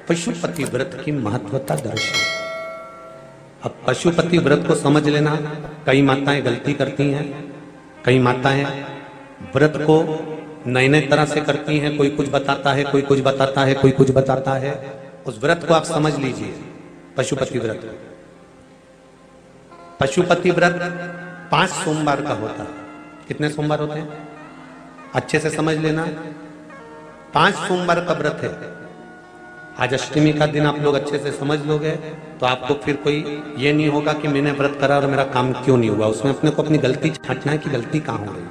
पशुपति व्रत की महत्वता दर्शाओ। अब पशुपति व्रत को समझ लेना। कई माताएं गलती करती हैं, कई माताएं व्रत को नए नए तरह से करती हैं। कोई कुछ बताता है, कोई कुछ बताता है, कोई कुछ बताता है। उस व्रत को आप समझ लीजिए, पशुपति व्रत। पशुपति व्रत 5 सोमवार का होता है। कितने सोमवार होते हैं अच्छे से समझ लेना। 5 सोमवार का व्रत है। आज अष्टमी का दिन आप लोग अच्छे से समझ लोगे तो आपको फिर कोई ये नहीं होगा कि मैंने व्रत करा और मेरा काम क्यों नहीं हुआ। उसमें अपने को अपनी गलती छांटना है कि गलती कहां हो रही।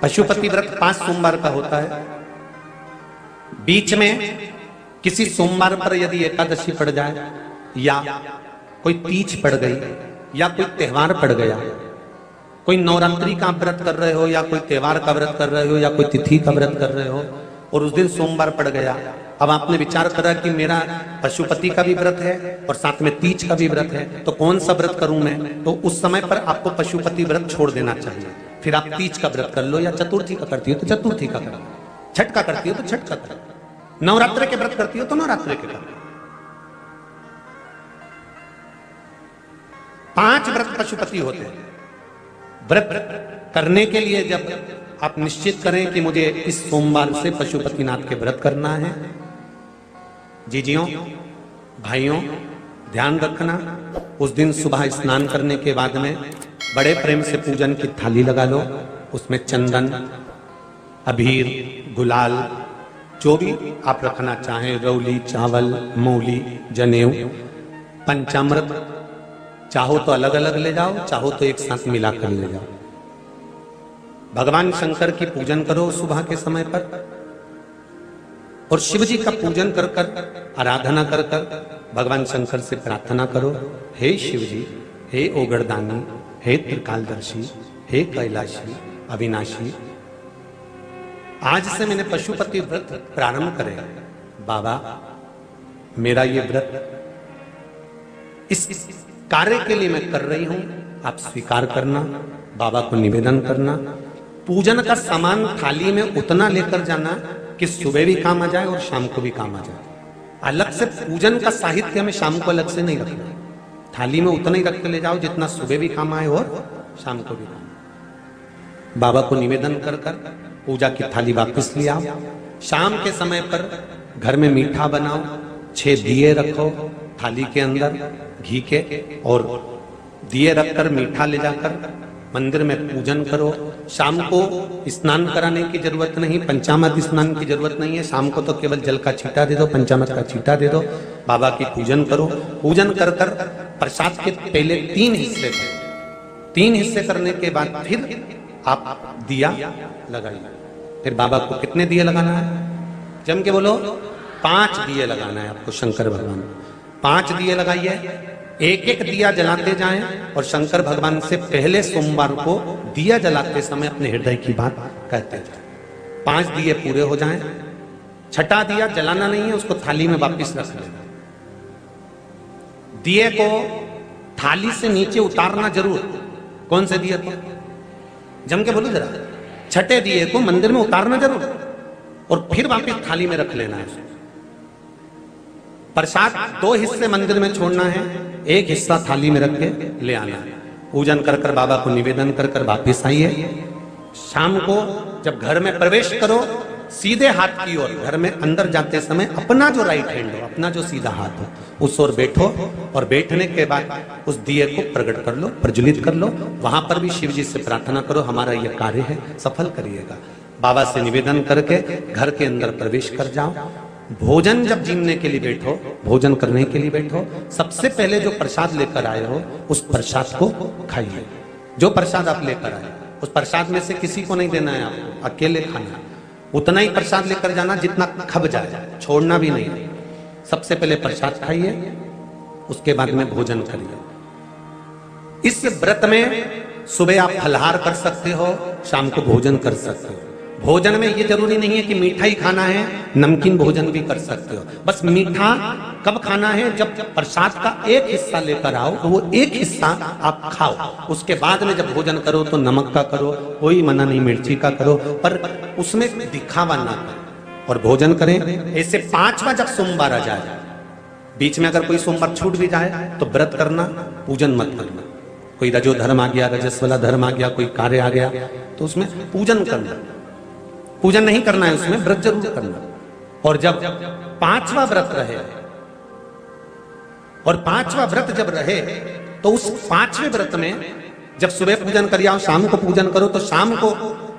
पशुपति व्रत 5 सोमवार का होता है। बीच में किसी सोमवार पर यदि एकादशी पड़ जाए या कोई तीज पड़ गई या कोई त्योहार पड़ गया, कोई नवरात्रि का व्रत कर रहे हो या कोई त्योहार का व्रत कर रहे हो या कोई तिथि का व्रत कर रहे हो और उस दिन सोमवार पड़ गया, अब आपने विचार करा कि मेरा पशुपति का भी व्रत है और साथ में तीज का भी व्रत है, तो कौन सा व्रत करूं मैं। तो उस समय पर आपको पशुपति व्रत छोड़ देना चाहिए। फिर आप तीज का व्रत कर लो या चतुर्थी का करती हो तो चतुर्थी का करो, छठ का करती हो तो छठ का करो, नवरात्रि के व्रत करती हो तो नवरात्रि के करो। 5 व्रत पशुपति होते हैं। व्रत करने के लिए जब आप निश्चित करें कि मुझे इस सोमवार से पशुपतिनाथ के व्रत करना है, जीजियों भाइयों ध्यान रखना, उस दिन सुबह स्नान करने के बाद में बड़े प्रेम से पूजन की थाली लगा लो। उसमें चंदन, अबीर, गुलाल, जो भी आप रखना चाहें, रौली, चावल, मौली, जनेऊ, पंचामृत, चाहो तो अलग अलग ले जाओ, चाहो तो एक साथ मिलाकर ले जाओ। भगवान शंकर की पूजन करो सुबह के समय पर और शिव जी का पूजन कर कर, आराधना कर कर भगवान शंकर से प्रार्थना करो, हे शिव जी, हे ओगरदानी, हे त्रिकालदर्शी, हे कैलाशी, अविनाशी, आज से मैंने पशुपति व्रत प्रारंभ करे। बाबा मेरा ये व्रत इस कार्य के लिए मैं कर रही हूं, आप स्वीकार करना। बाबा को निवेदन करना। पूजन का सामान थाली में उतना लेकर जाना कि सुबह भी काम आ जाए और शाम को भी काम आ जाए। अलग से पूजन का साहित्य हमें शाम को अलग से नहीं रखना। थाली में उतना ही रख के ले जाओ जितना सुबह भी काम आए और शाम को भी काम। बाबा को निवेदन कर कर पूजा की थाली वापस ले आओ। शाम के समय पर घर में मीठा बनाओ, 6 दिए रखो थाली के अंदर घी के, और दिए रखकर मीठा ले जाकर मंदिर में पूजन करो। शाम को स्नान कराने की जरूरत नहीं, पंचामृत स्नान की जरूरत नहीं है। शाम को तो केवल जल का छींटा दे दो, पंचामृत का छींटा दे दो, बाबा की पूजन करो। पूजन कर कर प्रसाद के पहले 3 हिस्से करो। 3 हिस्से करने के बाद फिर आप दिया लगाइए। फिर बाबा को कितने दिए लगाना है? जम के बोलो, 5 दिए लगाना है आपको शंकर भगवान। 5 दिए लगाइए, एक एक दिया जलाते जाएं और शंकर भगवान से पहले सोमवार को दिया जलाते समय अपने हृदय की बात कहते जाएं। 5 दिए पूरे हो जाएं। छठा दिया जलाना नहीं है, उसको थाली में वापस रख लेना। दिए को थाली से नीचे उतारना जरूर। कौन से दिए को? जम के बोलो जरा। छठे दिए को मंदिर में उतारना जरूर और फिर वापस थाली में रख लेना है। प्रसाद 2 हिस्से मंदिर में छोड़ना है, 1 हिस्सा थाली में रख के ले आना है। पूजन कर कर बाबा को निवेदन कर कर वापिस आइए। शाम को जब घर में प्रवेश करो, सीधे हाथ की ओर घर में अंदर जाते समय अपना जो राइट हैंड हो, अपना जो सीधा हाथ हो, उस ओर बैठो और बैठने के बाद उस दिए को प्रकट कर लो, प्रज्वलित कर लो। वहां पर भी शिव जी से प्रार्थना करो, हमारा यह कार्य है, सफल करिएगा। बाबा से निवेदन करके घर के अंदर प्रवेश कर जाओ। भोजन जब जीमने के लिए बैठो, भोजन करने के लिए बैठो, सबसे पहले जो प्रसाद लेकर आए हो उस प्रसाद को खाइए। जो प्रसाद आप लेकर आए उस प्रसाद में से किसी को नहीं देना है, आपको अकेले खाना। उतना ही प्रसाद लेकर जाना जितना खब जाए, छोड़ना भी नहीं। सबसे पहले प्रसाद खाइए, उसके बाद में भोजन करिए। इस व्रत में सुबह आप फलहार कर सकते हो, शाम को भोजन कर सकते हो। भोजन में ये जरूरी नहीं है कि मीठा ही खाना है, नमकीन भोजन भी कर सकते हो। बस मीठा कब खाना है? जब प्रसाद का 1 हिस्सा लेकर आओ तो वो 1 हिस्सा आप खाओ। उसके बाद में जब भोजन करो तो नमक का करो, कोई मना नहीं, मिर्ची का करो, पर उसमें दिखावा ना करो। और भोजन करें। ऐसे 5वां जब सोमवार आ जाए, बीच में अगर कोई सोमवार छूट भी जाए तो व्रत करना, पूजन मत करना। कोई रजो धर्म आ गया, रजस वाला धर्म आ गया, कोई कार्य आ गया तो उसमें पूजन करना, पूजन नहीं करना है, उसमें व्रत जरूर करना। और जब 5वां व्रत रहे, और 5वां व्रत जब रहे तो उस 5वें व्रत में जब सुबह पूजन कर आओ, शाम को पूजन करो, तो शाम को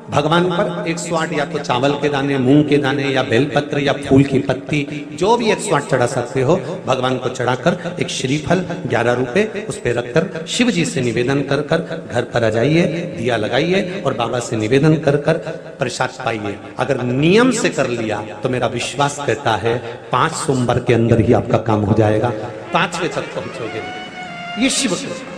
भगवान पर 108 या तो चावल के दाने, मूंग के दाने, या बेलपत्र, या फूल की पत्ती, जो भी 108 चढ़ा सकते हो, भगवान को चढ़ाकर एक श्रीफल 11 रुपए उस पर रखकर शिव जी से निवेदन कर कर घर पर आ जाइए, दिया लगाइए और बाबा से निवेदन कर कर प्रसाद पाइए। अगर नियम से कर लिया तो मेरा विश्वास कहता है 5 सोमवार के अंदर ही आपका काम हो जाएगा, 5वें तक पहुंचोगे। ये शिव कृपा।